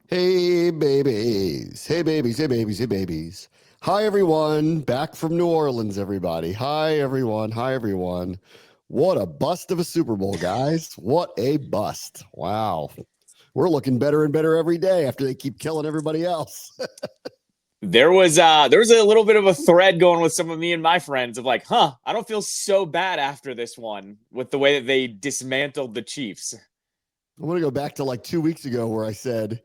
Hey babies, hey babies, hey babies, hey babies. Hi everyone, back from New Orleans, everybody. Hi everyone, hi everyone. What a bust of a Super Bowl, guys. What a bust. Wow. We're looking better and better every day after they keep killing everybody else. There was a little bit of a thread going with some of me and my friends of like, I don't feel so bad after this one with the way that they dismantled the Chiefs. I want to go back to like 2 weeks ago where I said,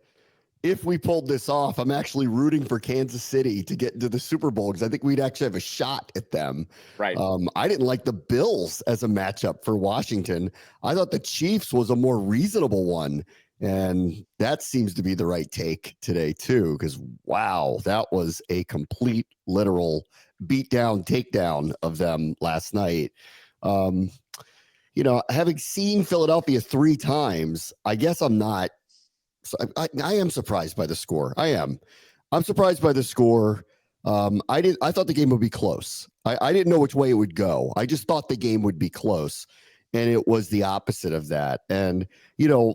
if we pulled this off, I'm actually rooting for Kansas City to get into the Super Bowl because I think we'd actually have a shot at them. Right. I didn't like the Bills as a matchup for Washington. I thought the Chiefs was a more reasonable one. And that seems to be the right take today, too, because wow, that was a complete literal beatdown, takedown of them last night. Um, having seen Philadelphia 3 times, I guess I'm not so I am surprised by the score. I am. I'm surprised by the score. I thought the game would be close. I didn't know which way it would go. I just thought the game would be close. And it was the opposite of that. And,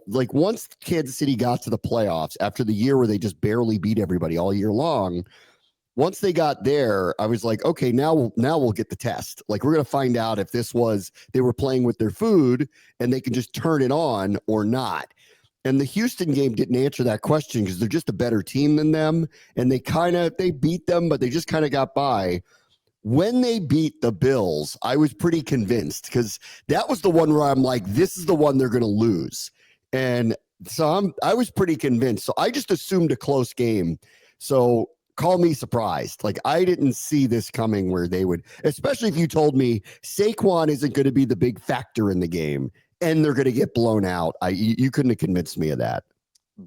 like once Kansas City got to the playoffs after the year where they just barely beat everybody all year long, once they got there, I was like, okay, now we'll get the test. Like we're going to find out if they were playing with their food and they can just turn it on or not. And the Houston game didn't answer that question because they're just a better team than them. And they beat them, but they just kind of got by. When they beat the Bills, I was pretty convinced because that was the one where I'm like, this is the one they're going to lose. And so I was pretty convinced. So I just assumed a close game. So call me surprised. Like I didn't see this coming where they would, especially if you told me Saquon isn't going to be the big factor in the game and they're going to get blown out. You couldn't have convinced me of that.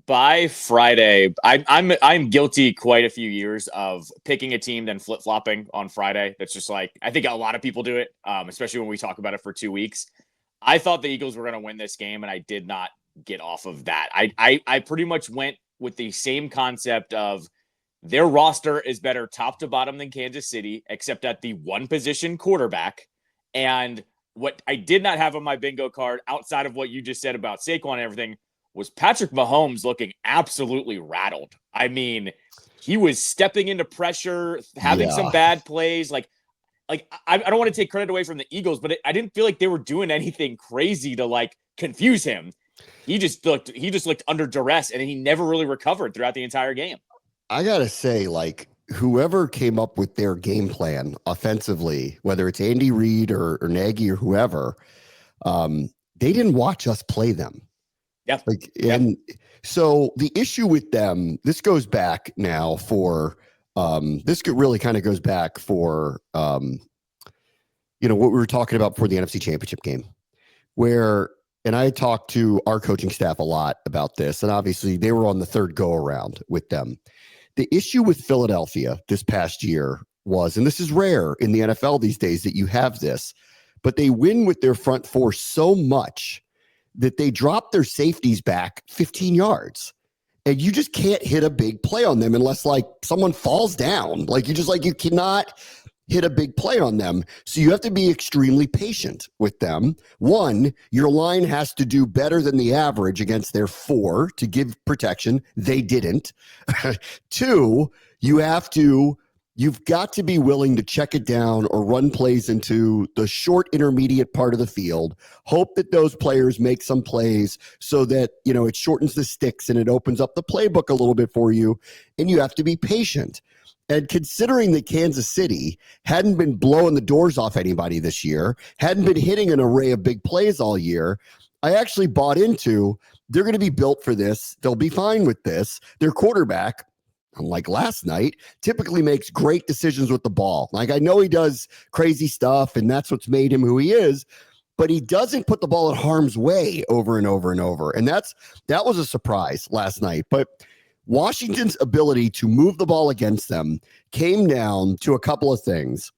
By Friday, I'm guilty quite a few years of picking a team then flip flopping on Friday. That's just like I think a lot of people do it, especially when we talk about it for 2 weeks. I thought the Eagles were going to win this game, and I did not get off of that. I pretty much went with the same concept of their roster is better top to bottom than Kansas City, except at the one position quarterback. And what I did not have on my bingo card outside of what you just said about Saquon and everything was Patrick Mahomes looking absolutely rattled. I mean, he was stepping into pressure, having some bad plays. I don't want to take credit away from the Eagles, but I didn't feel like they were doing anything crazy to like confuse him. He just looked under duress, and he never really recovered throughout the entire game. I gotta say, like whoever came up with their game plan offensively, whether it's Andy Reid or Nagy or whoever, they didn't watch us play them. Yeah. And so the issue with them, this goes back now for really kind of goes back for what we were talking about for the NFC Championship game, and I talked to our coaching staff a lot about this, and obviously they were on the third go around with them. The issue with Philadelphia this past year was, and this is rare in the NFL these days that you have this, but they win with their front four so much that they drop their safeties back 15 yards. And you just can't hit a big play on them unless like someone falls down. Like you cannot hit a big play on them. So you have to be extremely patient with them. One, your line has to do better than the average against their four to give protection. They didn't. Two, you've got to be willing to check it down or run plays into the short intermediate part of the field. Hope that those players make some plays so that, it shortens the sticks and it opens up the playbook a little bit for you. And you have to be patient. And considering that Kansas City hadn't been blowing the doors off anybody this year, hadn't been hitting an array of big plays all year, I actually bought into they're going to be built for this. They'll be fine with this. Their quarterback, unlike last night, typically makes great decisions with the ball. Like I know he does crazy stuff, and that's what's made him who he is, but he doesn't put the ball in harm's way over and over and over. And that was a surprise last night. But Washington's ability to move the ball against them came down to a couple of things.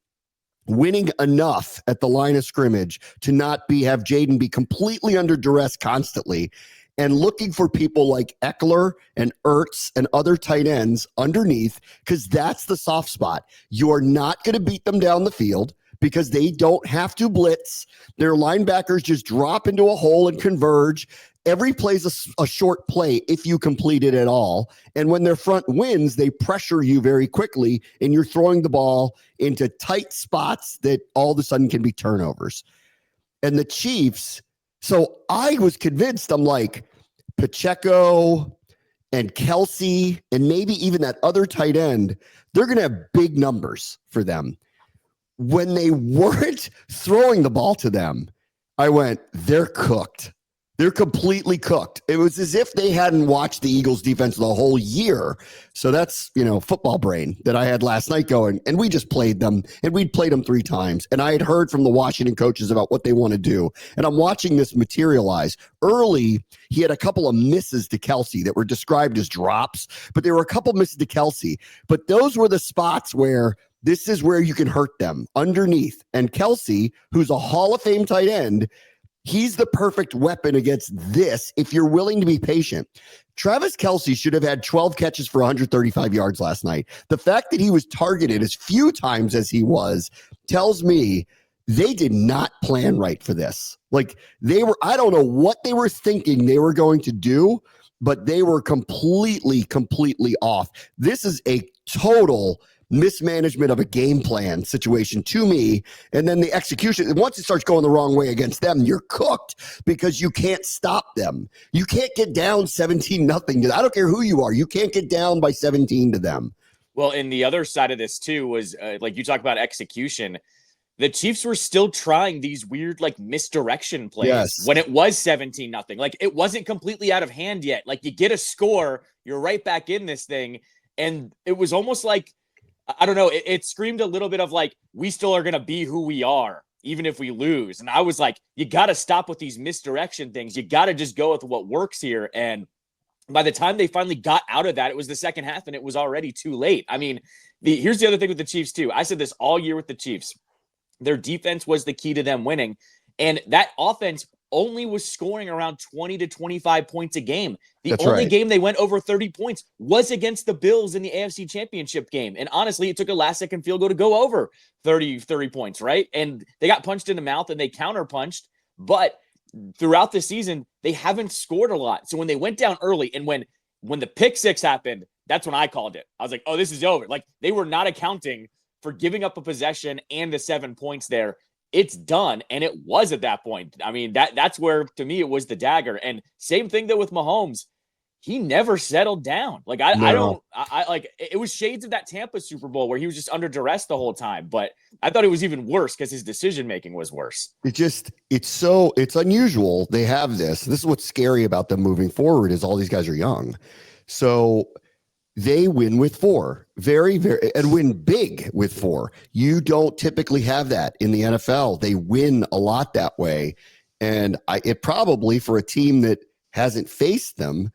Winning enough at the line of scrimmage to not have Jaden be completely under duress constantly, and looking for people like Eckler and Ertz and other tight ends underneath, because that's the soft spot. You're not going to beat them down the field because they don't have to blitz. Their linebackers just drop into a hole and converge. every play's a short play if you complete it at all. And when their front wins, they pressure you very quickly, and you're throwing the ball into tight spots that all of a sudden can be turnovers. And the Chiefs, so I was convinced, I'm like, Pacheco and Kelsey and maybe even that other tight end, they're going to have big numbers for them. When they weren't throwing the ball to them, I went, they're cooked. They're completely cooked. It was as if they hadn't watched the Eagles defense the whole year. So that's, football brain that I had last night going, and we just played them, and we'd played them 3 times. And I had heard from the Washington coaches about what they want to do. And I'm watching this materialize. Early, he had a couple of misses to Kelsey that were described as drops, but there were a couple misses to Kelsey. But those were the spots where this is where you can hurt them underneath. And Kelsey, who's a Hall of Fame tight end, he's the perfect weapon against this if you're willing to be patient. Travis Kelce should have had 12 catches for 135 yards last night. The fact that he was targeted as few times as he was tells me they did not plan right for this. Like I don't know what they were thinking they were going to do, but they were completely off. This is a total mismanagement of a game plan situation to me. And then the execution, once it starts going the wrong way against them, you're cooked because you can't stop them. You can't get down 17-0. I don't care who you are. You can't get down by 17 to them. Well, and the other side of this too was like you talk about execution. The Chiefs were still trying these weird like misdirection plays when it was 17-0. Like it wasn't completely out of hand yet. Like you get a score, you're right back in this thing. And it was almost like, I don't know, it screamed a little bit of like, we still are going to be who we are, even if we lose. And I was like, you got to stop with these misdirection things. You got to just go with what works here. And by the time they finally got out of that, it was the second half and it was already too late. I mean, here's the other thing with the Chiefs too. I said this all year with the Chiefs. Their defense was the key to them winning. And that offense only was scoring around 20 to 25 points a game. The only game they went over 30 points was against the Bills in the AFC Championship game. And honestly, it took a last-second field goal to go over 30 points, right? And they got punched in the mouth and they counterpunched. But throughout the season, they haven't scored a lot. So when they went down early and when the pick six happened, that's when I called it. I was like, oh, this is over. Like they were not accounting for giving up a possession and the 7 points there. It's done. And it was at that point. I mean, that's where, to me, it was the dagger. And same thing though with Mahomes. He never settled down. Like, it was shades of that Tampa Super Bowl where he was just under duress the whole time. But I thought it was even worse because his decision-making was worse. It's unusual. They have this. This is what's scary about them moving forward is all these guys are young. So they win with 4 and win big with 4. You don't typically have that in the NFL. They win a lot that way. And it probably for a team that hasn't faced them,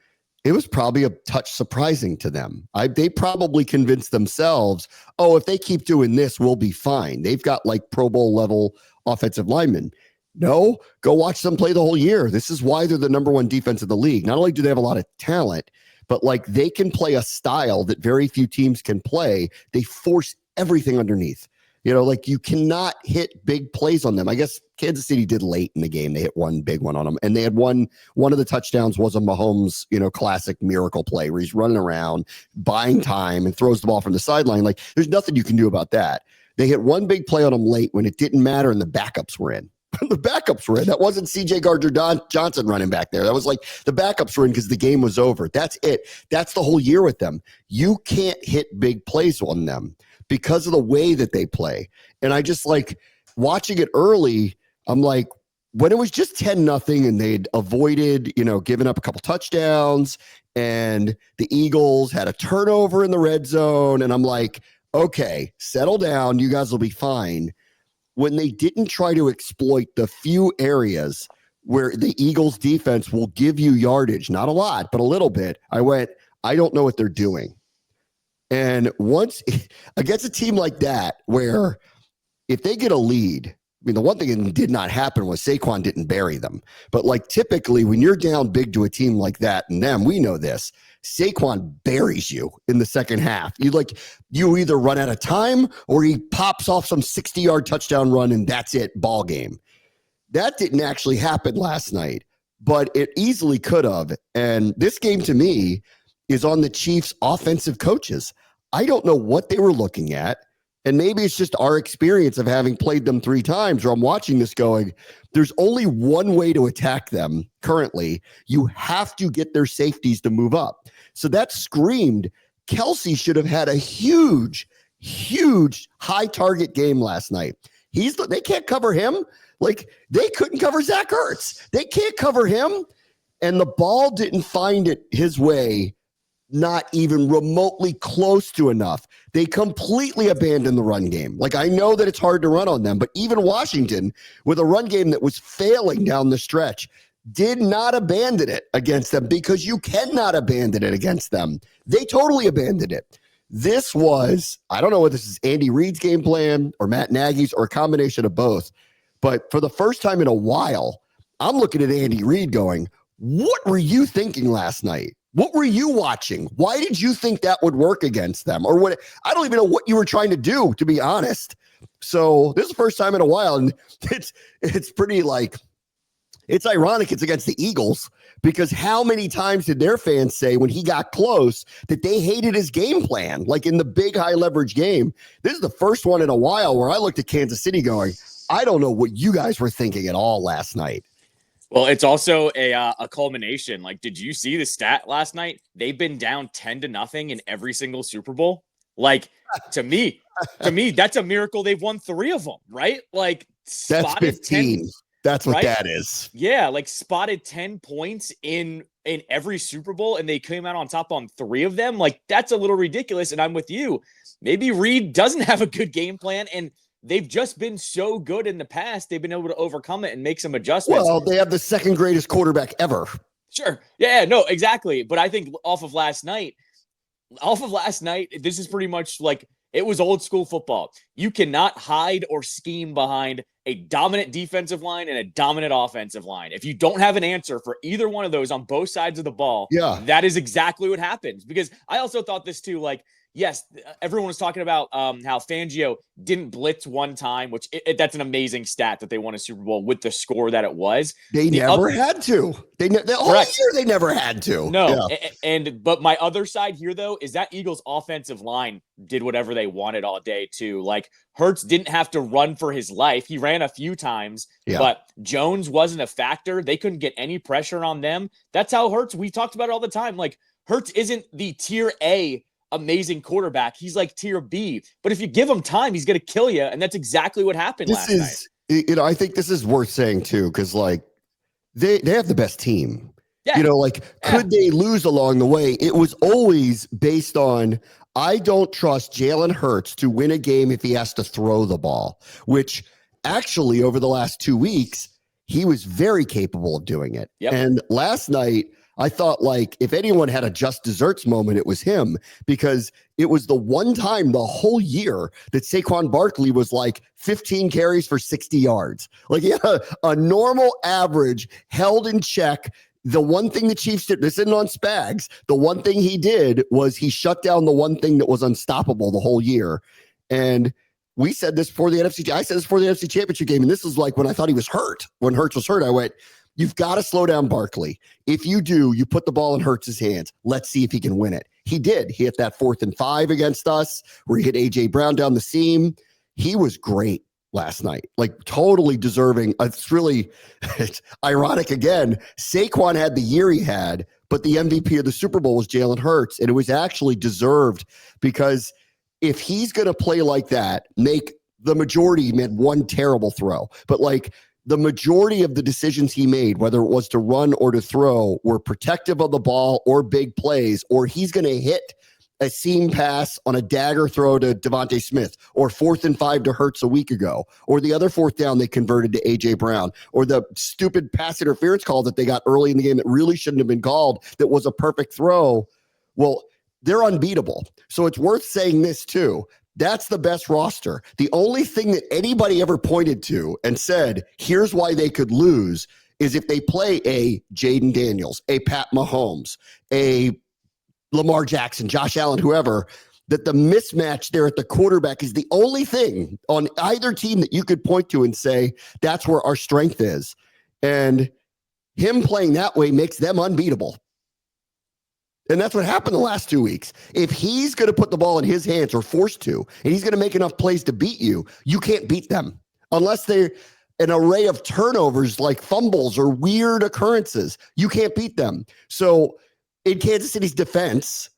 it was probably a touch surprising to them. They probably convinced themselves, oh, if they keep doing this, we'll be fine. They've got like Pro Bowl level offensive linemen. No, go watch them play the whole year. This is why they're the number 1 defense in the league. Not only do they have a lot of talent, but like they can play a style that very few teams can play. They force everything underneath. Like you cannot hit big plays on them. I guess Kansas City did late in the game. They hit one big one on them. And they had one of the touchdowns was a Mahomes, classic miracle play where he's running around, buying time and throws the ball from the sideline. Like there's nothing you can do about that. They hit one big play on them late when it didn't matter and the backups were in. The backups were in. That wasn't CJ Gardner-Johnson running back there. That was like the backups were in because the game was over. That's it. That's the whole year with them. You can't hit big plays on them because of the way that they play. And I just like watching it early. I'm like, when it was just 10-0 and they'd avoided, giving up a couple touchdowns and the Eagles had a turnover in the red zone. And I'm like, okay, settle down. You guys will be fine. When they didn't try to exploit the few areas where the Eagles defense will give you yardage, not a lot, but a little bit, I went, I don't know what they're doing. And once against a team like that, where if they get a lead, I mean, the one thing that did not happen was Saquon didn't bury them. But like typically when you're down big to a team like that and them, we know this, Saquon buries you in the second half. You either run out of time or he pops off some 60-yard touchdown run and that's it, ball game. That didn't actually happen last night. but it easily could have. And this game to me is on the Chiefs' offensive coaches. I don't know what they were looking at. And maybe it's just our experience of having played them 3 times, or I'm watching this going, there's only one way to attack them currently. You have to get their safeties to move up. So that screamed Kelsey should have had a huge high target game last night. They can't cover him. Like, they couldn't cover Zach Ertz. They can't cover him. And the ball didn't find his way, not even remotely close to enough. They completely abandoned the run game. Like, I know that it's hard to run on them, but even Washington, with a run game that was failing down the stretch, did not abandon it against them, because you cannot abandon it against them. They totally abandoned it. This was, I don't know whether this is Andy Reid's game plan or Matt Nagy's or a combination of both, but for the first time in a while, I'm looking at Andy Reid going, what were you thinking last night? What were you watching? Why did you think that would work against them? Or what? I don't even know what you were trying to do, to be honest. So this is the first time in a while, and it's pretty, like, it's ironic it's against the Eagles, because how many times did their fans say when he got close that they hated his game plan, like in the big high leverage game? This is the first one in a while where I looked at Kansas City going, I don't know what you guys were thinking at all last night. Well, it's also a culmination. Like, did you see the stat last night? They've been down 10-0 in every single Super Bowl. Like, to me, that's a miracle. They've won 3 of them, right? Like, that's 15. 10, that's what right? that is. Yeah, like spotted 10 points in every Super Bowl, and they came out on top on 3 of them. Like, that's a little ridiculous. And I'm with you. Maybe Reid doesn't have a good game plan, and they've just been so good in the past. They've been able to overcome it and make some adjustments. Well, they have the second greatest quarterback ever. Sure. Yeah, no, exactly. But I think off of last night, this is pretty much like, it was old school football. You cannot hide or scheme behind a dominant defensive line and a dominant offensive line. If you don't have an answer for either one of those on both sides of the ball, that is exactly what happens. Because I also thought this too, like, yes, everyone was talking about how Fangio didn't blitz one time, which that's an amazing stat that they won a Super Bowl with the score that it was. They never had to. The whole year they never had to. No, but my other side here, though, is that Eagles offensive line did whatever they wanted all day, too. Like, Hurts didn't have to run for his life. He ran a few times, but Jones wasn't a factor. They couldn't get any pressure on them. That's how Hurts, we talked about it all the time. Like, Hurts isn't the tier A amazing quarterback. He's like tier B. But if you give him time, he's going to kill you. And that's exactly what happened last night. I think this is worth saying too, because like they have the best team. Yeah. Could they lose along the way? It was always based on, I don't trust Jalen Hurts to win a game if he has to throw the ball, which actually over the last 2 weeks, he was very capable of doing it. Yep. And last night, I thought, like, if anyone had a just desserts moment, it was him, because it was the one time the whole year that Saquon Barkley was like 15 carries for 60 yards. Like, he had a normal average held in check. The one thing the Chiefs did, this isn't on Spags, the one thing he did was he shut down the one thing that was unstoppable the whole year. And we said this before the NFC. I said this before the NFC Championship game, and this was like when I thought he was hurt. When Hurts was hurt, I went, you've got to slow down Barkley. If you do, you put the ball in Hurts' hands. Let's see if he can win it. He did. He hit that 4th and 5 against us where he hit A.J. Brown down the seam. He was great last night, like totally deserving. It's ironic again. Saquon had the year he had, but the MVP of the Super Bowl was Jalen Hurts, and it was actually deserved, because if he's going to play like that, make the majority, he made one terrible throw, but like the majority of the decisions he made, whether it was to run or to throw, were protective of the ball or big plays, or he's going to hit a seam pass on a dagger throw to Devontae Smith, or 4th and 5 to Hurts a week ago, or the other 4th down they converted to A.J. Brown, or the stupid pass interference call that they got early in the game that really shouldn't have been called that was a perfect throw. Well, they're unbeatable. So it's worth saying this too. That's the best roster. The only thing that anybody ever pointed to and said, here's why they could lose, is if they play a Jaden Daniels, a Pat Mahomes, a Lamar Jackson, Josh Allen, whoever, that the mismatch there at the quarterback is the only thing on either team that you could point to and say, that's where our strength is. And him playing that way makes them unbeatable. And that's what happened the last 2 weeks. If he's going to put the ball in his hands or forced to, and he's going to make enough plays to beat you, you can't beat them unless they're an array of turnovers like fumbles or weird occurrences. You can't beat them. So in Kansas City's defense,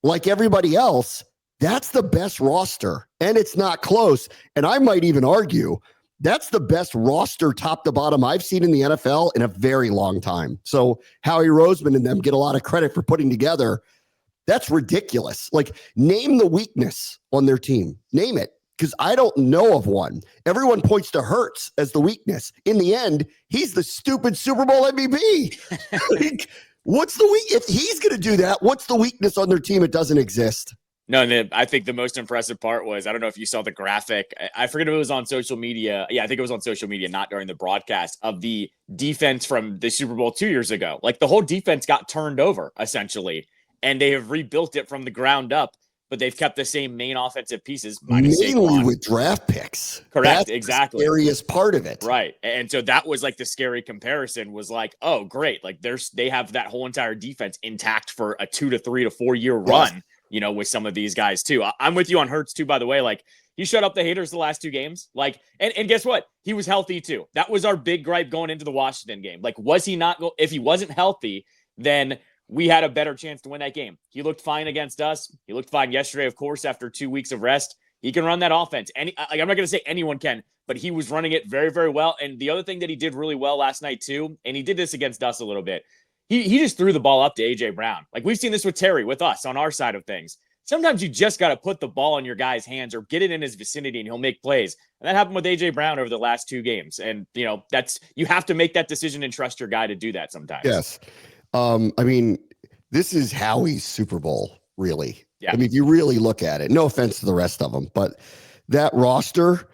like everybody else, that's the best roster, and it's not close. And I might even argue that's the best roster top to bottom I've seen in the NFL in a very long time. So Howie Roseman and them get a lot of credit for putting together. That's ridiculous. Like, name the weakness on their team. Name it, because I don't know of one. Everyone points to Hurts as the weakness. In the end, he's the stupid Super Bowl MVP. Like, what's the weak? If he's going to do that, what's the weakness on their team? It doesn't exist. No, and I think the most impressive part was, I don't know if you saw the graphic. I forget if it was on social media. Yeah, I think it was on social media, not during the broadcast, of the defense from the Super Bowl 2 years ago. Like, the whole defense got turned over, essentially, and they have rebuilt it from the ground up, but they've kept the same main offensive pieces. Mainly with draft picks. Correct, That's exactly. The scariest part of it. Right. And so that was like the scary comparison, was like, oh, great. Like, they have that whole entire defense intact for a 2 to 3 to 4 year run. You know, with some of these guys too. I'm with you on Hurts too, by the way. Like, he shut up the haters the last 2 games. Like, and guess what? He was healthy too. That was our big gripe going into the Washington game. Like, was he not? If he wasn't healthy, then we had a better chance to win that game. He looked fine against us. He looked fine yesterday, of course, after 2 weeks of rest. He can run that offense. I'm not going to say anyone can, but he was running it very, very well. And the other thing that he did really well last night too, and he did this against us a little bit, he just threw the ball up to A.J. Brown. Like, we've seen this with Terry, with us on our side of things. Sometimes you just got to put the ball in your guy's hands or get it in his vicinity and he'll make plays. And that happened with A.J. Brown over the last 2 games. And, you know, you have to make that decision and trust your guy to do that sometimes. Yes. I mean, this is Howie's Super Bowl, really. Yeah. I mean, if you really look at it, no offense to the rest of them, but that roster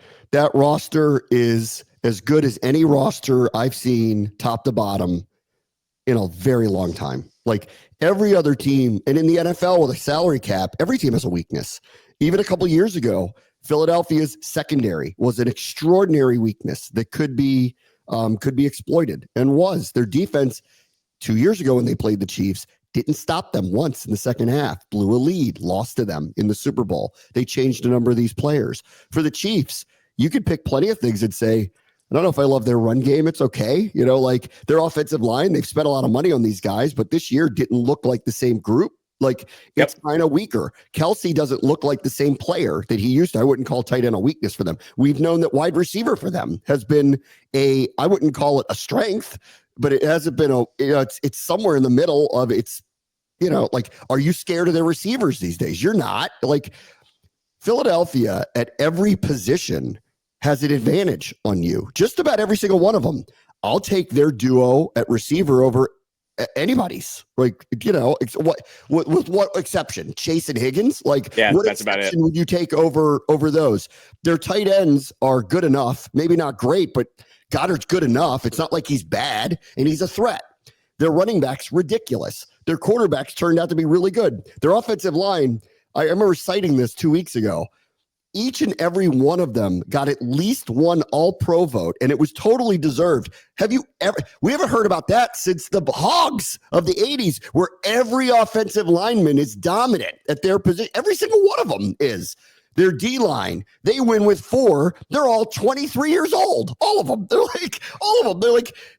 is as good as any roster I've seen top to bottom in a very long time. Like, every other team, and in the NFL with a salary cap, every team has a weakness. Even a couple of years ago, Philadelphia's secondary was an extraordinary weakness that could be exploited, and was. Their defense 2 years ago when they played the Chiefs didn't stop them once in the second half, blew a lead, lost to them in the Super Bowl. They changed a number of these players. For the Chiefs, you could pick plenty of things and say, I don't know if I love their run game. It's okay. You know, like, their offensive line, they've spent a lot of money on these guys, but this year didn't look like the same group. Like, it's kind of weaker. Kelsey doesn't look like the same player that he used to. I wouldn't call tight end a weakness for them. We've known that wide receiver for them has been I wouldn't call it a strength, but it hasn't been it's somewhere in the middle of it's, like, are you scared of their receivers these days? You're not. Like, Philadelphia at every position has an advantage on you. Just about every single one of them. I'll take their duo at receiver over anybody's. Like, with what exception? Chase and Higgins? Like, yeah, what that's about it. Would you take over those? Their tight ends are good enough. Maybe not great, but Goddard's good enough. It's not like he's bad, and he's a threat. Their running backs, ridiculous. Their quarterbacks turned out to be really good. Their offensive line, I remember citing this 2 weeks ago. Each and every one of them got at least one all-pro vote, and it was totally deserved. We haven't heard about that since the Hogs of the 80s, where every offensive lineman is dominant at their position. Every single one of them is. Their D-line, they win with 4. They're all 23 years old. All of them.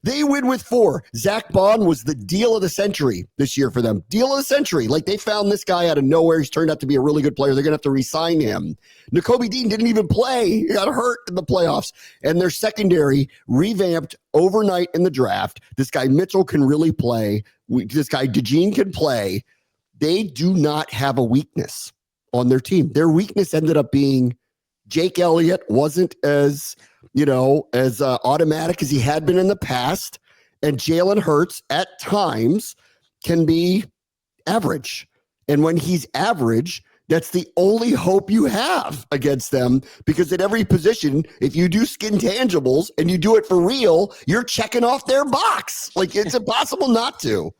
They win with 4. Zach Bond was the deal of the century this year for them. Deal of the century. Like, they found this guy out of nowhere. He's turned out to be a really good player. They're going to have to re-sign him. N'Kobe Dean didn't even play. He got hurt in the playoffs. And their secondary revamped overnight in the draft. This guy Mitchell can really play. This guy DeJean can play. They do not have a weakness on their team. Their weakness ended up being Jake Elliott wasn't as automatic as he had been in the past. And Jalen Hurts at times can be average. And when he's average, that's the only hope you have against them, because at every position, if you do skin tangibles and you do it for real, you're checking off their box. Like, it's impossible not to.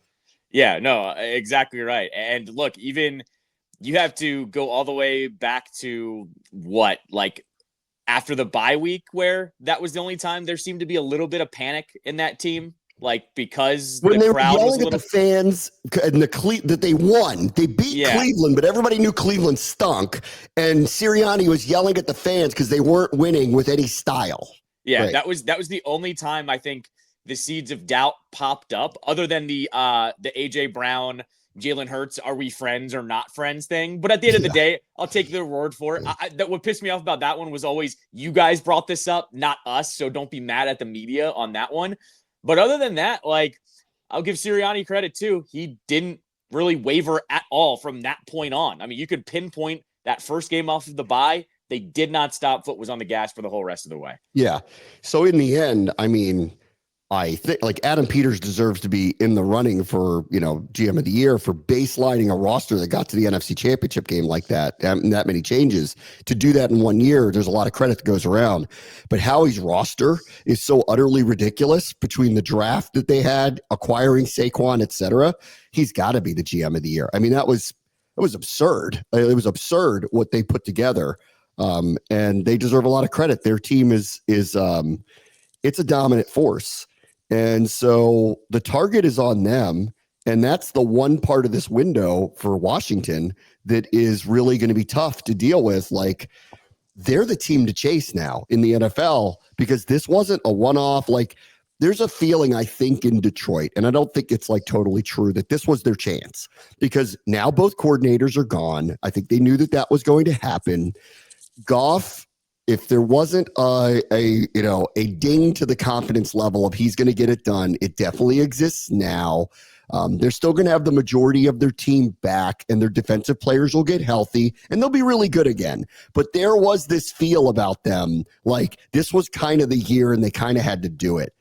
Yeah, no, exactly right. And look, even you have to go all the way back to after the bye week, where that was the only time there seemed to be a little bit of panic in that team. like because When the they were crowd was yelling a at the little. fans and that they won, they beat Yeah. Cleveland, but everybody knew Cleveland stunk. And Sirianni was yelling at the fans because they weren't winning with any style. Yeah, Right. that was the only time I think the seeds of doubt popped up, other than the AJ Brown, Jalen Hurts, are we friends or not friends thing. But at the end of the day, I'll take their word for it. That what pissed me off about that one was always you guys brought this up, not us. So don't be mad at the media on that one. But other than that, like I'll give Sirianni credit too. He didn't really waver at all from that point on. I mean, you could pinpoint that first game off of the bye. They did not stop. Foot was on the gas for the whole rest of the way. Yeah. So in the end, I mean, I think like Adam Peters deserves to be in the running for, GM of the year for baselining a roster that got to the NFC Championship game like that, and that many changes. To do that in 1 year, there's a lot of credit that goes around. But Howie's roster is so utterly ridiculous between the draft that they had, acquiring Saquon, et cetera. He's got to be the GM of the year. I mean, it was absurd. It was absurd what they put together. And they deserve a lot of credit. Their team is it's a dominant force. And so the target is on them. And that's the one part of this window for Washington that is really going to be tough to deal with. Like, they're the team to chase now in the NFL because this wasn't a one-off. Like, there's a feeling, I think, in Detroit, and I don't think it's like totally true, that this was their chance because now both coordinators are gone. I think they knew that was going to happen. Goff, if there wasn't a ding to the confidence level of he's going to get it done, it definitely exists now. They're still going to have the majority of their team back, and their defensive players will get healthy, and they'll be really good again. But there was this feel about them, like this was kind of the year, and they kind of had to do it.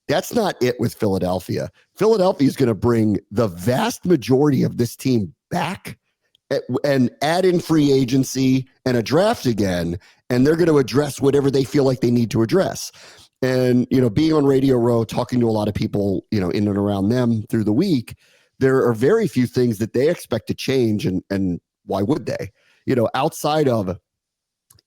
That's not it with Philadelphia. Philadelphia is going to bring the vast majority of this team back and add in free agency and a draft again, and they're going to address whatever they feel like they need to address. And, being on Radio Row, talking to a lot of people, in and around them through the week, there are very few things that they expect to change. And why would they? Outside of,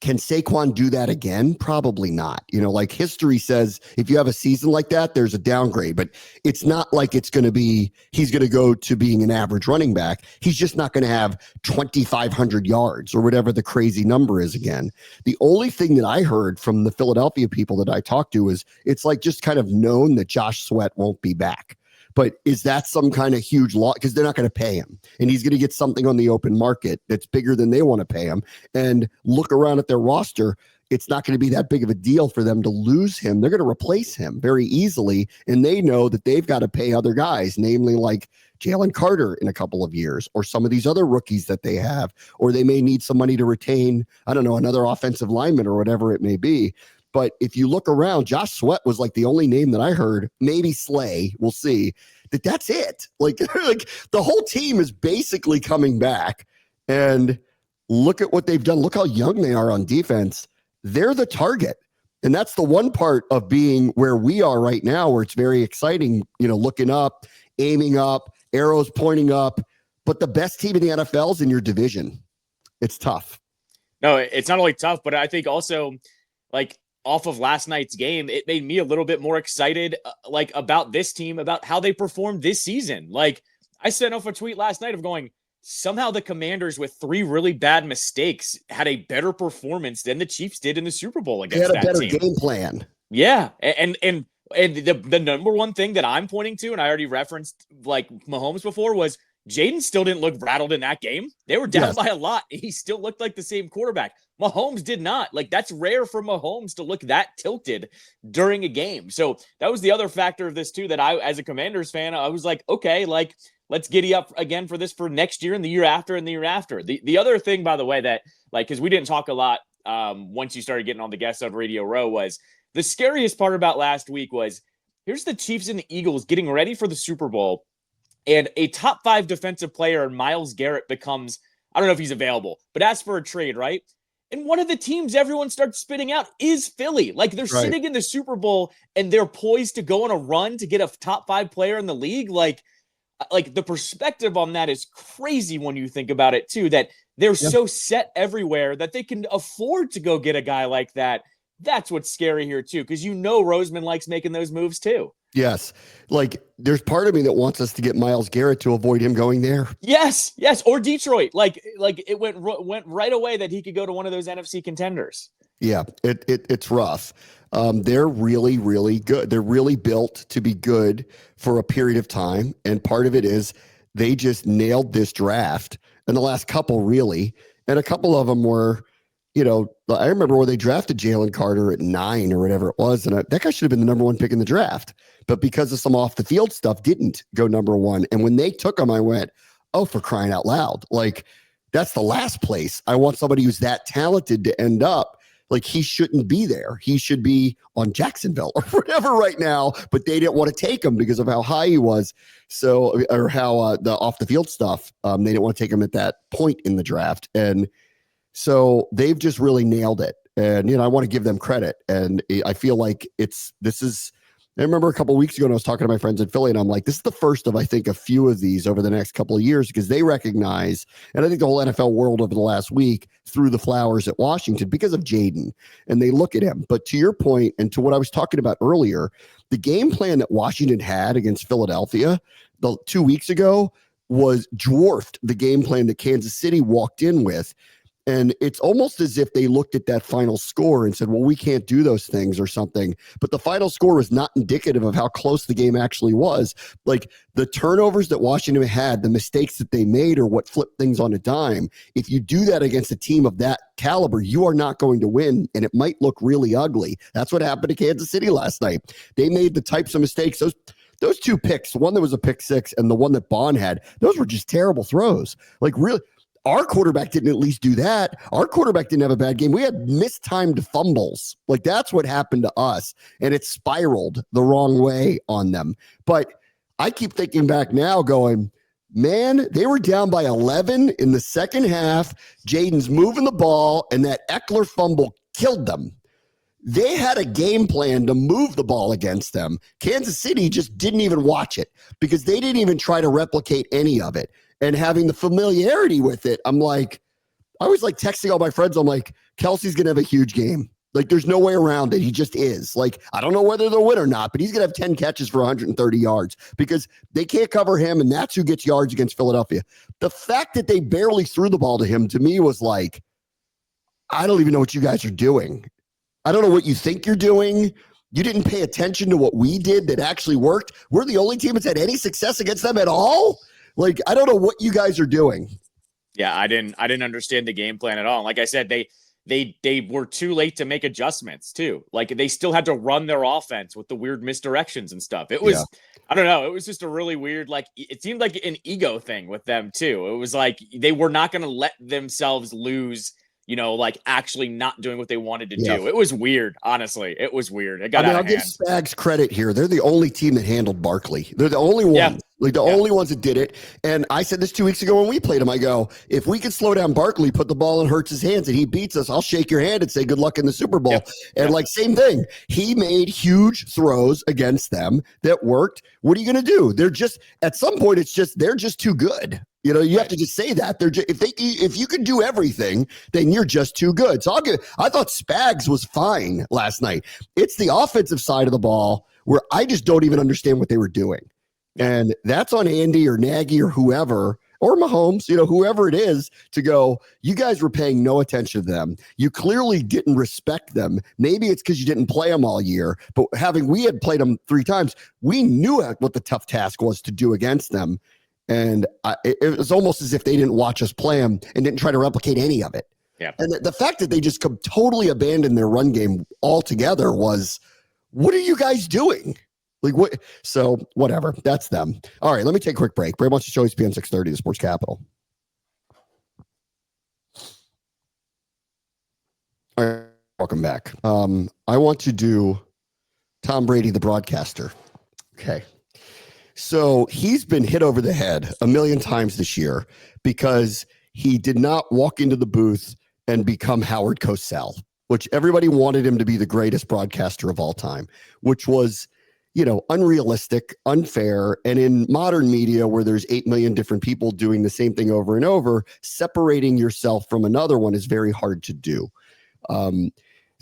can Saquon do that again? Probably not. Like history says, if you have a season like that, there's a downgrade, but it's not like he's going to go to being an average running back. He's just not going to have 2,500 yards or whatever the crazy number is again. The only thing that I heard from the Philadelphia people that I talked to is it's like just kind of known that Josh Sweat won't be back. But is that some kind of huge loss? Because they're not going to pay him. And he's going to get something on the open market that's bigger than they want to pay him. And look around at their roster. It's not going to be that big of a deal for them to lose him. They're going to replace him very easily. And they know that they've got to pay other guys, namely like Jalen Carter in a couple of years, or some of these other rookies that they have, or they may need some money to retain, I don't know, another offensive lineman or whatever it may be. But if you look around, Josh Sweat was like the only name that I heard, maybe Slay, we'll see, that's it. Like the whole team is basically coming back. And look at what they've done. Look how young they are on defense. They're the target. And that's the one part of being where we are right now, where it's very exciting, looking up, aiming up, arrows pointing up. But the best team in the NFL is in your division. It's tough. No, it's not only tough, but I think also like off of last night's game, it made me a little bit more excited, about this team, about how they performed this season. Like I sent off a tweet last night of going, somehow the Commanders with 3 really bad mistakes had a better performance than the Chiefs did in the Super Bowl against that team. They had a better game plan. Yeah. And the number one thing that I'm pointing to, and I already referenced like Mahomes before, was Jaden still didn't look rattled in that game. They were down by a lot. He still looked like the same quarterback. Mahomes did not. Like, that's rare for Mahomes to look that tilted during a game. So that was the other factor of this too, that I, as a Commanders fan, I was like, okay, like, let's giddy up again for this for next year and the year after and the year after. The other thing, by the way, that like, because we didn't talk a lot once you started getting on the guest on Radio Row, was the scariest part about last week was here's the Chiefs and the Eagles getting ready for the Super Bowl. And a top 5 defensive player, Myles Garrett, becomes, I don't know if he's available, but asks for a trade, right? And one of the teams everyone starts spitting out is Philly. Like, they're sitting in the Super Bowl and they're poised to go on a run to get a top 5 player in the league. Like the perspective on that is crazy when you think about it too, that they're so set everywhere that they can afford to go get a guy like that That's what's scary here too, because Roseman likes making those moves too. Yes. Like there's part of me that wants us to get Myles Garrett to avoid him going there. Yes. Or Detroit. Like it went right away that he could go to one of those NFC contenders. Yeah, it's rough. They're really, really good. They're really built to be good for a period of time. And part of it is they just nailed this draft, and the last couple really. And a couple of them were, I remember where they drafted Jalen Carter at 9 or whatever it was. And that guy should have been the number 1 pick in the draft. But because of some off the field stuff, didn't go number 1. And when they took him, I went, oh, for crying out loud. Like, that's the last place. I want somebody who's that talented to end up. Like, he shouldn't be there. He should be on Jacksonville or whatever right now, but they didn't want to take him because of how high he was. So, or how the off the field stuff, they didn't want to take him at that point in the draft. And so they've just really nailed it. And, I want to give them credit. And I feel like I remember a couple of weeks ago when I was talking to my friends in Philly, and I'm like, this is the first of, I think, a few of these over the next couple of years, because they recognize, and I think the whole NFL world over the last week threw the flowers at Washington because of Jaden, and they look at him. But to your point, and to what I was talking about earlier, the game plan that Washington had against Philadelphia 2 weeks ago was dwarfed the game plan that Kansas City walked in with. And it's almost as if they looked at that final score and said, well, we can't do those things or something. But the final score was not indicative of how close the game actually was. Like, the turnovers that Washington had, the mistakes that they made, or what flipped things on a dime. If you do that against a team of that caliber, you are not going to win, and it might look really ugly. That's what happened to Kansas City last night. They made the types of mistakes. Those 2 picks, the one that was a pick 6 and the one that Bond had, those were just terrible throws. Like, really. Our quarterback didn't at least do that. Our quarterback didn't have a bad game. We had mistimed fumbles. Like, that's what happened to us. And it spiraled the wrong way on them. But I keep thinking back now going, man, they were down by 11 in the second half. Jaden's moving the ball, and that Eckler fumble killed them. They had a game plan to move the ball against them. Kansas City just didn't even watch it because they didn't even try to replicate any of it. And having the familiarity with it, I was like texting all my friends. I'm like, Kelsey's going to have a huge game. Like, there's no way around it. He just is. Like, I don't know whether they'll win or not, but he's going to have 10 catches for 130 yards because they can't cover him, and that's who gets yards against Philadelphia. The fact that they barely threw the ball to him, to me, was like, I don't even know what you guys are doing. I don't know what you think you're doing. You didn't pay attention to what we did that actually worked. We're the only team that's had any success against them at all. Like, I don't know what you guys are doing. Yeah, I didn't understand the game plan at all. Like I said, they were too late to make adjustments too. Like, they still had to run their offense with the weird misdirections and stuff. It was, I don't know. It was just a really weird, like, it seemed like an ego thing with them too. It was like they were not going to let themselves lose, like actually not doing what they wanted to do. It was weird. Honestly, it was weird. It got out of hand. I'll give Spags credit here. They're the only team that handled Barkley. They're the only ones. Yeah. Like, the only ones that did it. And I said this 2 weeks ago when we played him. I go, if we could slow down Barkley, put the ball in Hurts' hands, and he beats us, I'll shake your hand and say good luck in the Super Bowl. Yep. And like, same thing. He made huge throws against them that worked. What are you going to do? They're just, at some point, they're just too good. You have to just say that. They're just, if you could do everything, then you're just too good. So I thought Spags was fine last night. It's the offensive side of the ball where I just don't even understand what they were doing. And that's on Andy or Nagy or whoever, or Mahomes, whoever it is, to go, you guys were paying no attention to them. You clearly didn't respect them. Maybe it's because you didn't play them all year, but we had played them 3 times. We knew what the tough task was to do against them. And it was almost as if they didn't watch us play them and didn't try to replicate any of it. Yeah. And the fact that they just totally abandoned their run game altogether was, what are you guys doing? Like, what? So whatever, that's them. All right, let me take a quick break. Brady wants to show ESPN 630, the Sports Capital. All right, welcome back. I want to do Tom Brady, the broadcaster. Okay. So he's been hit over the head a million times this year because he did not walk into the booth and become Howard Cosell, which everybody wanted him to be the greatest broadcaster of all time, which was, unrealistic, unfair. And in modern media where there's 8 million different people doing the same thing over and over, separating yourself from another one is very hard to do.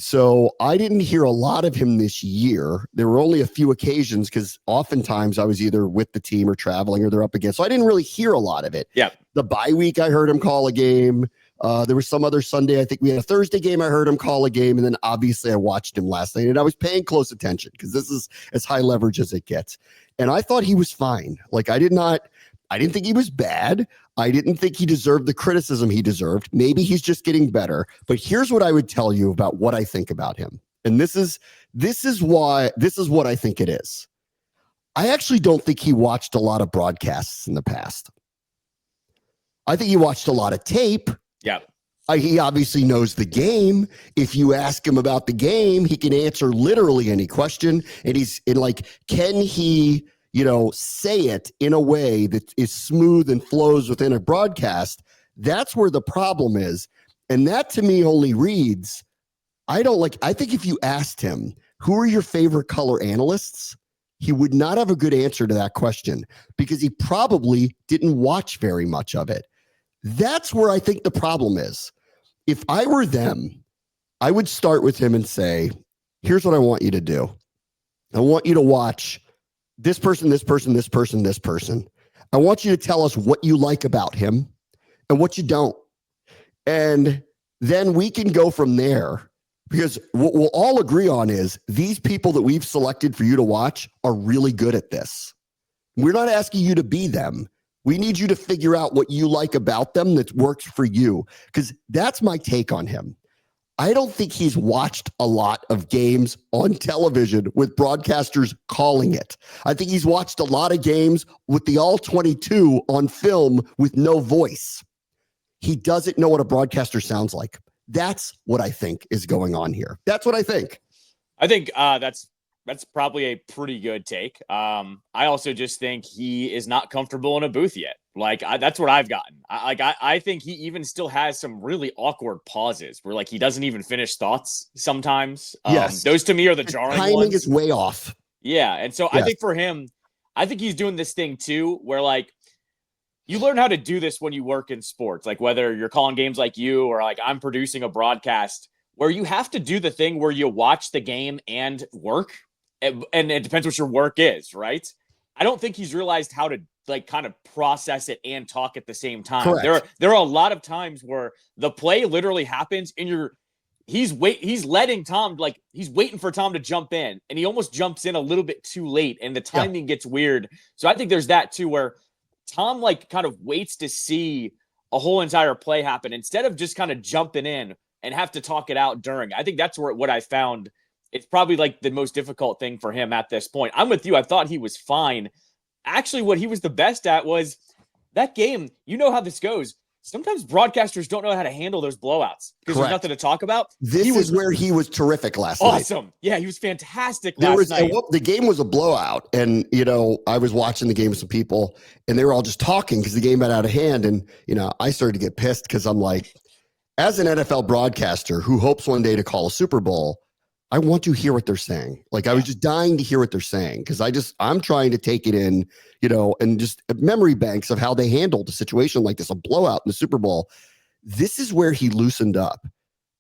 So I didn't hear a lot of him this year. There were only a few occasions because oftentimes I was either with the team or traveling or they're up against. So I didn't really hear a lot of it. Yeah. The bye week, I heard him call a game. There was some other Sunday. I think we had a Thursday game. I heard him call a game. And then obviously I watched him last night and I was paying close attention because this is as high leverage as it gets. And I thought he was fine. Like I didn't think he was bad. I didn't think he deserved the criticism he deserved. Maybe he's just getting better. But here's what I would tell you about what I think about him. And this is what I think it is. I actually don't think he watched a lot of broadcasts in the past. I think he watched a lot of tape. Yeah. He obviously knows the game. If you ask him about the game, he can answer literally any question. And can he say it in a way that is smooth and flows within a broadcast? That's where the problem is. And that to me only reads, I think if you asked him, who are your favorite color analysts? He would not have a good answer to that question because he probably didn't watch very much of it. That's where I think the problem is. If I were them, I would start with him and say, here's what I want you to do. I want you to watch this person, this person, this person, this person. I want you to tell us what you like about him and what you don't. And then we can go from there because what we'll all agree on is these people that we've selected for you to watch are really good at this. We're not asking you to be them. We need you to figure out what you like about them that works for you because that's my take on him. I don't think he's watched a lot of games on television with broadcasters calling it. I think he's watched a lot of games with the all 22 on film with no voice. He doesn't know what a broadcaster sounds like. That's what I think is going on here. That's what I think. I think that's probably a pretty good take. I also just think he is not comfortable in a booth yet. That's what I've gotten. I think he even still has some really awkward pauses where he doesn't even finish thoughts sometimes. Yes. Those to me are the jarring timing ones. is way off. Yeah. And so I think for him, I think he's doing this thing too, where you learn how to do this when you work in sports, whether you're calling games like you or I'm producing a broadcast where you have to do the thing where you watch the game and work. And it depends what your work is, right? I don't think he's realized how to kind of process it and talk at the same time. Correct. There are a lot of times where the play literally happens and he's waiting for Tom to jump in and he almost jumps in a little bit too late and the timing gets weird. So I think there's that too, where Tom kind of waits to see a whole entire play happen instead of just kind of jumping in and have to talk it out during. I think that's what I found. It's probably the most difficult thing for him at this point. I'm with you. I thought he was fine. Actually, what he was the best at was that game. You know how this goes. Sometimes broadcasters don't know how to handle those blowouts because there's nothing to talk about. This is where he was terrific last night. Awesome. Yeah, he was fantastic last night. The game was a blowout. And, I was watching the game with some people and they were all just talking because the game got out of hand. And, I started to get pissed because I'm like, as an NFL broadcaster who hopes one day to call a Super Bowl, I want to hear what they're saying. I was just dying to hear what they're saying because I'm trying to take it in, and just memory banks of how they handled a situation like this, a blowout in the Super Bowl. This is where he loosened up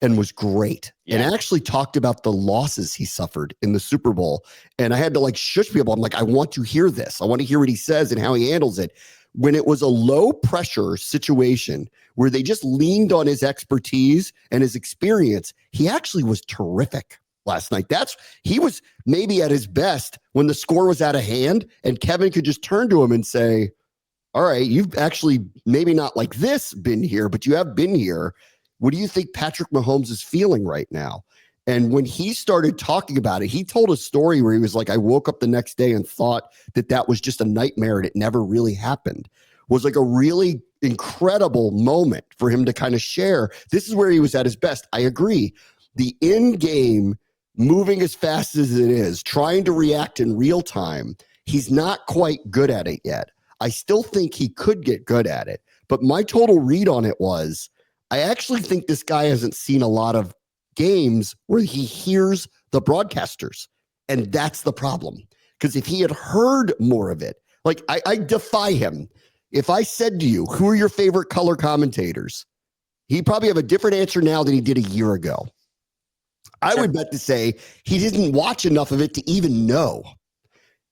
and was great and actually talked about the losses he suffered in the Super Bowl. And I had to shush people. I'm like, I want to hear this. I want to hear what he says and how he handles it. When it was a low pressure situation where they just leaned on his expertise and his experience, he actually was terrific last night. He was maybe at his best when the score was out of hand and Kevin could just turn to him and say, all right, you've actually maybe not like this been here, but you have been here. What do you think Patrick Mahomes is feeling right now? And when he started talking about it, he told a story where he was like, I woke up the next day and thought that was just a nightmare and it never really happened. It was a really incredible moment for him to kind of share. This is where he was at his best. I agree. The in-game moving as fast as it is, trying to react in real time, he's not quite good at it yet. I still think he could get good at it. But my total read on it was, I actually think this guy hasn't seen a lot of games where he hears the broadcasters. And that's the problem. Because if he had heard more of it, I defy him. If I said to you, who are your favorite color commentators? He'd probably have a different answer now than he did a year ago. I Sure. would bet to say he didn't watch enough of it to even know.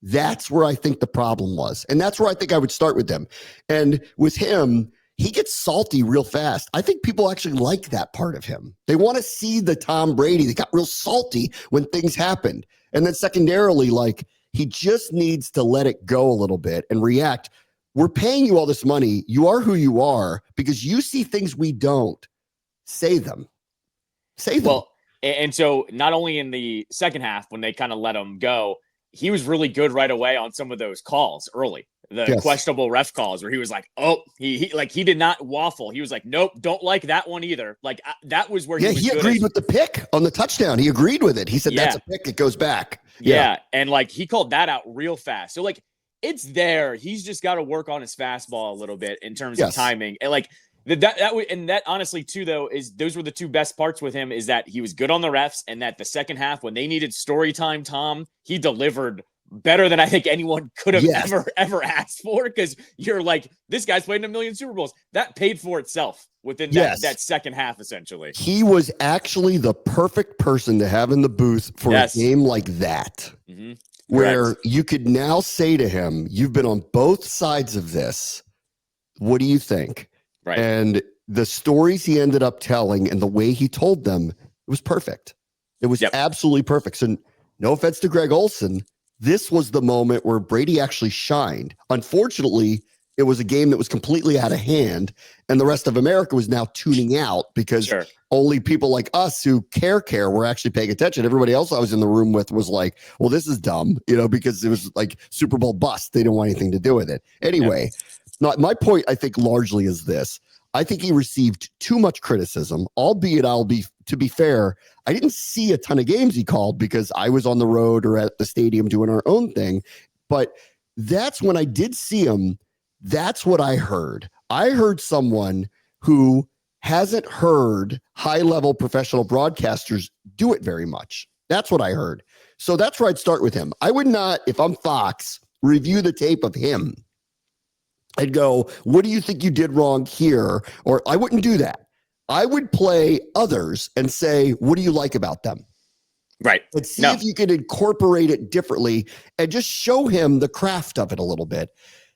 That's where I think the problem was. And that's where I think I would start with him. And with him, he gets salty real fast. I think people actually like that part of him. They want to see the Tom Brady that got real salty when things happened. And then secondarily, like, he just needs to let it go a little bit and react. We're paying you all this money. You are who you are because you see things we don't. Say them. Say them. Well, and so not only in the second half when they kind of let him go, he was really good right away on some of those calls early. The questionable ref calls where he was like, oh, he did not waffle. He was like, nope, don't like that one either. Like that was where he agreed with the pick on the touchdown. He agreed with it. He said, that's a pick. It goes back. Yeah. And like, he called that out real fast. So like, it's there. He's just got to work on his fastball a little bit in terms of timing. And like that honestly too, though, is those were the two best parts with him is that he was good on the refs and that the second half when they needed story time, Tom, he delivered better than I think anyone could have ever asked for. Because you're like, this guy's played in a million Super Bowls. That paid for itself within that second half, essentially. He was actually the perfect person to have in the booth for a game like that, where you could now say to him, you've been on both sides of this. What do you think? Right. And the stories he ended up telling and the way he told them, it was perfect. It was absolutely perfect. So no offense to Greg Olsen, this was the moment where Brady actually shined. Unfortunately, it was a game that was completely out of hand, and the rest of America was now tuning out because only people like us who care were actually paying attention. Everybody else I was in the room with was like, well, this is dumb, because it was like Super Bowl bust. They didn't want anything to do with it. Anyway, my point, I think, largely is this. I think he received too much criticism, albeit to be fair, I didn't see a ton of games he called because I was on the road or at the stadium doing our own thing. But that's when I did see him. That's what I heard. I heard someone who hasn't heard high-level professional broadcasters do it very much. That's what I heard. So that's where I'd start with him. I would not, if I'm Fox, review the tape of him. I'd go, what do you think you did wrong here? Or I wouldn't do that. I would play others and say, what do you like about them? Right. And see if you could incorporate it differently and just show him the craft of it a little bit.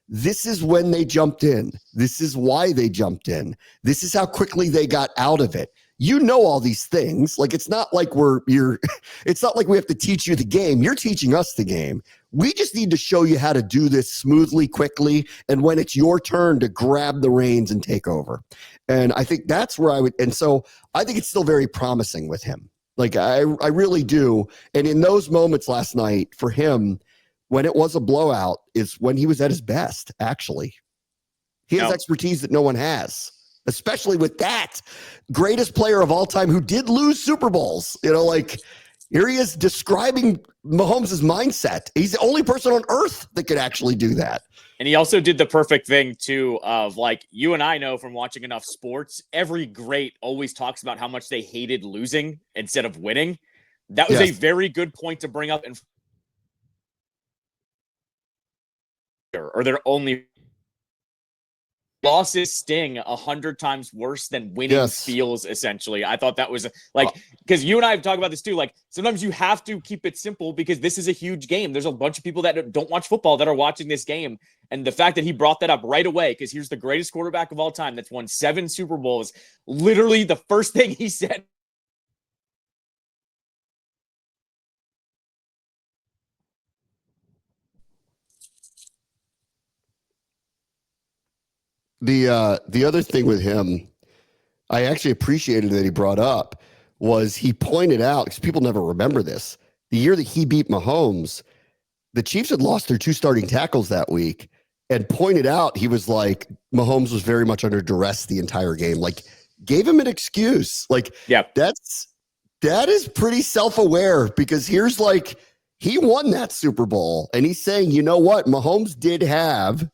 This is when they jumped in. This is why they jumped in. This is how quickly they got out of it. You know all these things. Like, it's not like it's not like we have to teach you the game. You're teaching us the game. We just need to show you how to do this smoothly, quickly, and when it's your turn to grab the reins and take over. And I think that's where I would. And so I think it's still very promising with him. Like, I really do. And in those moments last night for him, when it was a blowout, is when he was at his best, actually. He has expertise that no one has, especially with that greatest player of all time who did lose Super Bowls. Like, here he is describing Mahomes' mindset. He's the only person on earth that could actually do that. And he also did the perfect thing, too, of like, you and I know from watching enough sports, every great always talks about how much they hated losing instead of winning. That was a very good point to bring up. Or their only losses sting 100 times worse than winning feels, essentially. I thought that was because you and I have talked about this too. Like, sometimes you have to keep it simple because this is a huge game. There's a bunch of people that don't watch football that are watching this game. And the fact that he brought that up right away, because here's the greatest quarterback of all time that's won 7 Super Bowls. Literally the first thing he said. The other thing with him, I actually appreciated that he brought up, was he pointed out, because people never remember this, the year that he beat Mahomes, the Chiefs had lost their 2 starting tackles that week, and pointed out, he was like, Mahomes was very much under duress the entire game. Like, gave him an excuse. Like, that is pretty self-aware, because here's like, he won that Super Bowl, and he's saying, you know what, Mahomes did have.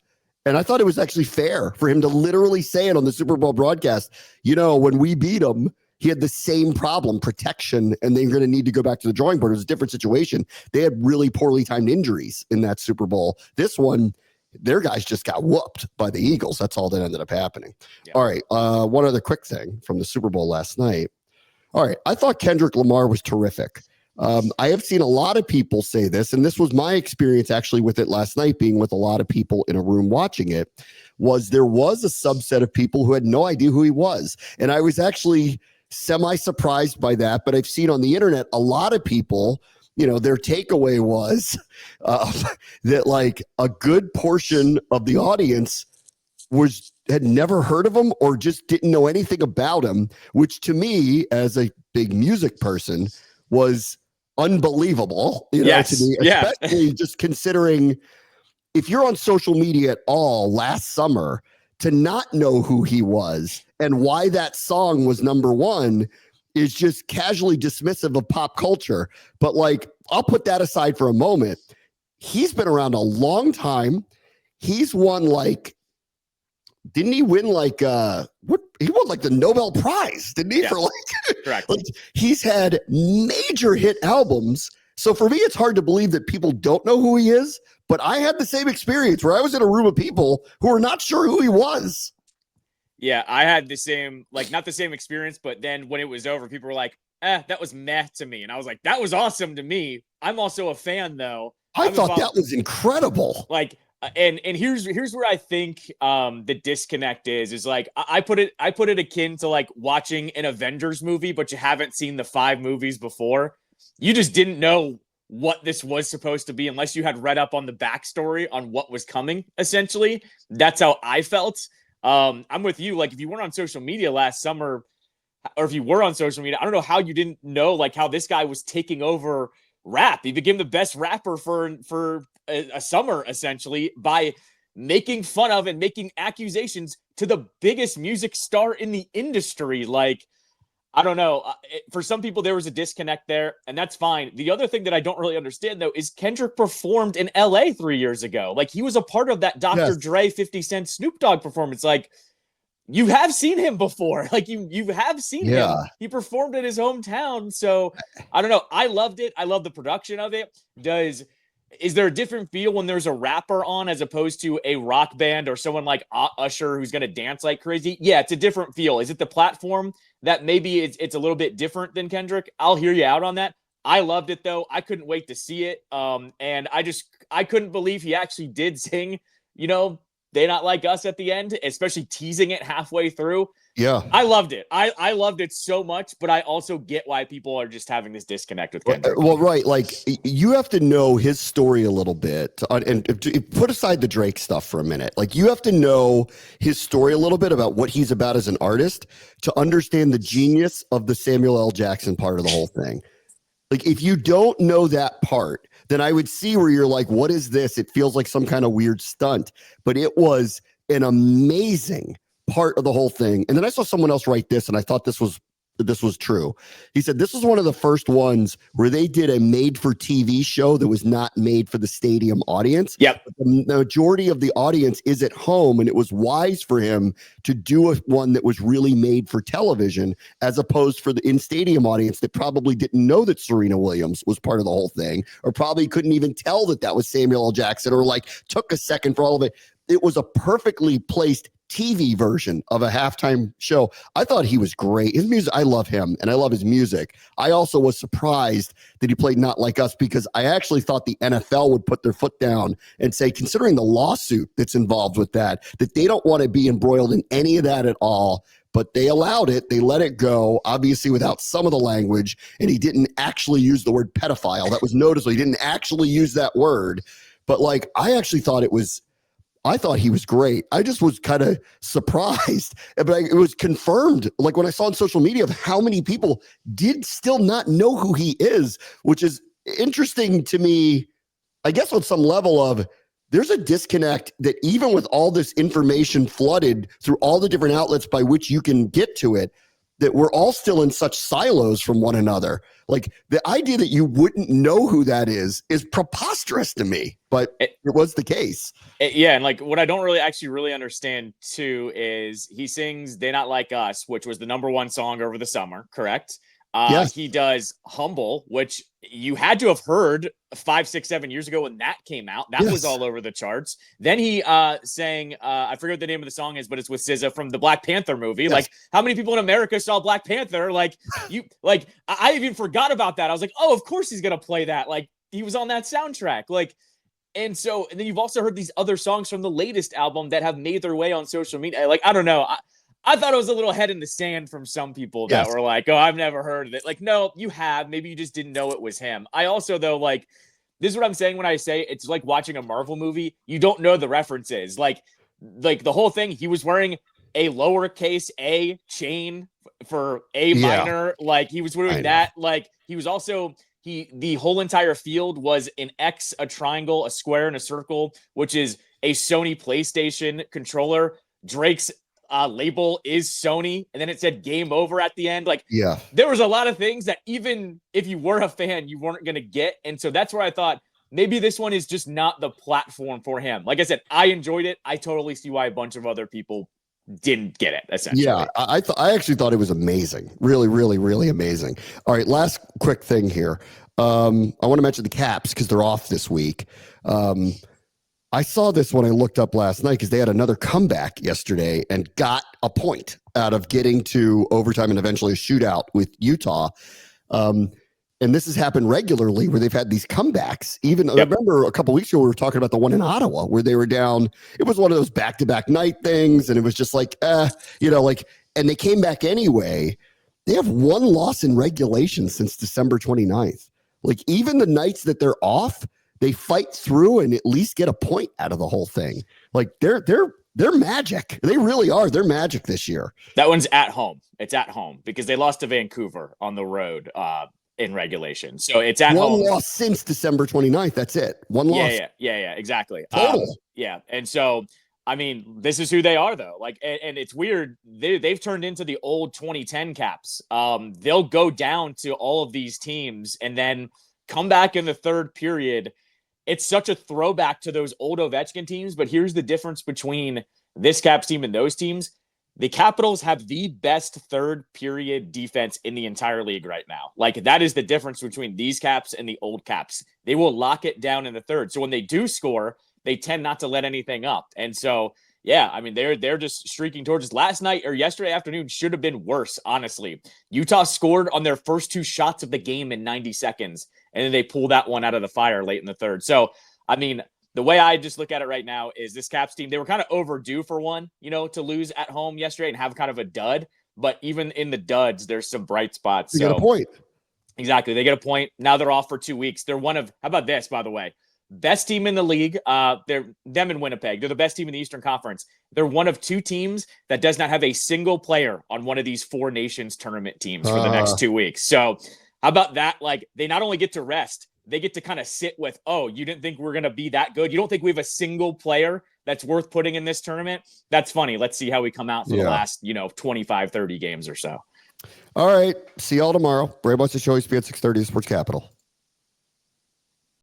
And I thought it was actually fair for him to literally say it on the Super Bowl broadcast. When we beat him, he had the same problem, protection, and they're going to need to go back to the drawing board. It was a different situation. They had really poorly timed injuries in that Super Bowl. This one, their guys just got whooped by the Eagles. That's all that ended up happening. Yeah. All right. One other quick thing from the Super Bowl last night. All right. I thought Kendrick Lamar was terrific. I have seen a lot of people say this, and this was my experience actually with it last night, being with a lot of people in a room watching it, was there was a subset of people who had no idea who he was. And I was actually semi-surprised by that, but I've seen on the internet a lot of people, their takeaway was that like a good portion of the audience had never heard of him or just didn't know anything about him, which to me, as a big music person, was unbelievable, to me, especially just considering if you're on social media at all last summer to not know who he was and why that song was number one is just casually dismissive of pop culture. But like, I'll put that aside for a moment. He's been around a long time. He's won didn't he win he won like the Nobel Prize, didn't he? Yeah. For correct. He's had major hit albums. So for me, it's hard to believe that people don't know who he is, but I had the same experience where I was in a room of people who were not sure who he was. Yeah, I had the same, not the same experience, but then when it was over, people were like, that was meh to me. And I was like, that was awesome to me. I'm also a fan though. I thought that was incredible. And here's where I think the disconnect is I put it akin to watching an Avengers movie, but you haven't seen the 5 movies before. You just didn't know what this was supposed to be unless you had read up on the backstory on what was coming. Essentially, that's how I felt. I'm with you. If you weren't on social media last summer, or if you were on social media, I don't know how you didn't know how this guy was taking over rap. He became the best rapper for a summer, essentially, by making fun of and making accusations to the biggest music star in the industry. I don't know. For some people, there was a disconnect there, and that's fine. The other thing that I don't really understand, though, is Kendrick performed in LA 3 years ago. He was a part of that Dr. Dre 50 Cent Snoop Dogg performance. You have seen him before. You have seen him. He performed in his hometown. So I don't know. I loved it. I love the production of it. Is there a different feel when there's a rapper on as opposed to a rock band or someone like Usher who's going to dance like crazy? Yeah, it's a different feel. Is it the platform that maybe it's a little bit different than Kendrick? I'll hear you out on that. I loved it though. I couldn't wait to see it. And I couldn't believe he actually did sing, They Not Like Us at the end, especially teasing it halfway through. Yeah. I loved it. I loved it so much, but I also get why people are just having this disconnect with Kendrick. Well, right. You have to know his story a little bit and put aside the Drake stuff for a minute. You have to know his story a little bit about what he's about as an artist to understand the genius of the Samuel L. Jackson part of the whole thing. If you don't know that part, then I would see where you're like, what is this? It feels like some kind of weird stunt, but it was an amazing part of the whole thing. And then I saw someone else write this, and I thought this was true. He said, this was one of the first ones where they did a made-for-TV show that was not made for the stadium audience. Yep. But the majority of the audience is at home, and it was wise for him to do one that was really made for television, as opposed for the in-stadium audience that probably didn't know that Serena Williams was part of the whole thing, or probably couldn't even tell that was Samuel L. Jackson, or took a second for all of it. It was a perfectly placed TV version of a halftime show. I thought he was great. His music, I love him and I love his music. I also was surprised that he played Not Like Us, because I actually thought the NFL would put their foot down and say, considering the lawsuit that's involved with that they don't want to be embroiled in any of that at all. But they allowed it. They let it go, obviously without some of the language. And he didn't actually use the word pedophile. That was noticeable. He didn't actually use that word. But I actually thought I thought he was great. I just was kind of surprised, but it was confirmed. When I saw on social media of how many people did still not know who he is, which is interesting to me, I guess on some level of there's a disconnect that even with all this information flooded through all the different outlets by which you can get to it, that we're all still in such silos from one another. The idea that you wouldn't know who that is preposterous to me, but it was the case. Yeah. And what I don't really understand too is he sings They Not Like Us, which was the #1 song over the summer. Correct. Yes. He does Humble, which you had to have heard 5, 6, 7 years ago when that came out. That was all over the charts. Then he sang, I forget what the name of the song is, but it's with SZA from the Black Panther movie. Yes. Like, how many people in America saw Black Panther? Like, I even forgot about that. I was like, oh, of course he's gonna play that. Like, he was on that soundtrack. Like, and then you've also heard these other songs from the latest album that have made their way on social media. Like, I don't know. I thought it was a little head in the sand from some people that were like, oh, I've never heard of it. Like, no, you have. Maybe you just didn't know it was him. I also, though, like, this is what I'm saying when I say it's like watching a Marvel movie. You don't know the references. Like the whole thing, he was wearing a lowercase a chain for a minor. Like, he was doing that. Like, he was also, the whole entire field was an X, a triangle, a square, and a circle, which is a Sony PlayStation controller. Drake's label is Sony, and then it said game over at the end. Like, there was a lot of things that even if you were a fan, you weren't going to get. And so that's where I thought maybe this one is just not the platform for him. Like I said, I enjoyed it. I totally see why a bunch of other people didn't get it, essentially. Yeah, I actually thought it was amazing. Really, really, really amazing. All right, last quick thing here. I want to mention the Caps because they're off this week. I saw this when I looked up last night because they had another comeback yesterday and got a point out of getting to overtime and eventually a shootout with Utah. And this has happened regularly where they've had these comebacks. Even I remember a couple weeks ago, we were talking about the one in Ottawa where they were down. It was one of those back-to-back night things. And it was just like, and they came back anyway. They have one loss in regulation since December 29th. Like, even the nights that they're off, they fight through and at least get a point out of the whole thing. Like, they're magic. They really are. They're magic this year. That one's at home. It's at home because they lost to Vancouver on the road in regulation. So it's at home. One loss since December 29th. That's it. One loss. Yeah, exactly. Total. And so, I mean, this is who they are, though. Like, and it's weird. They've turned into the old 2010 Caps. They'll go down to all of these teams and then come back in the third period. It's such a throwback to those old Ovechkin teams, but here's the difference between this Caps team and those teams. The Capitals have the best third period defense in the entire league right now. Like, that is the difference between these Caps and the old Caps. They will lock it down in the third. So when they do score, they tend not to let anything up. And so, yeah, I mean, they're just streaking towards us. Last night or yesterday afternoon should have been worse, honestly. Utah scored on their first 2 shots of the game in 90 seconds. And then they pull that one out of the fire late in the third. So, I mean, the way I just look at it right now is this Caps team, they were kind of overdue for one, to lose at home yesterday and have kind of a dud. But even in the duds, there's some bright spots. You get a point. Exactly. They get a point. Now they're off for 2 weeks. They're one of, how about this, by the way? Best team in the league. They're them in Winnipeg. They're the best team in the Eastern Conference. They're one of 2 teams that does not have a single player on one of these 4 nations tournament teams for the next 2 weeks. So, how about that? Like, they not only get to rest, they get to kind of sit with, oh, you didn't think we're going to be that good? You don't think we have a single player that's worth putting in this tournament? That's funny. Let's see how we come out for the last, 25, 30 games or so. All right. See y'all tomorrow. Brady wants to show ESPN 630 Sports Capital.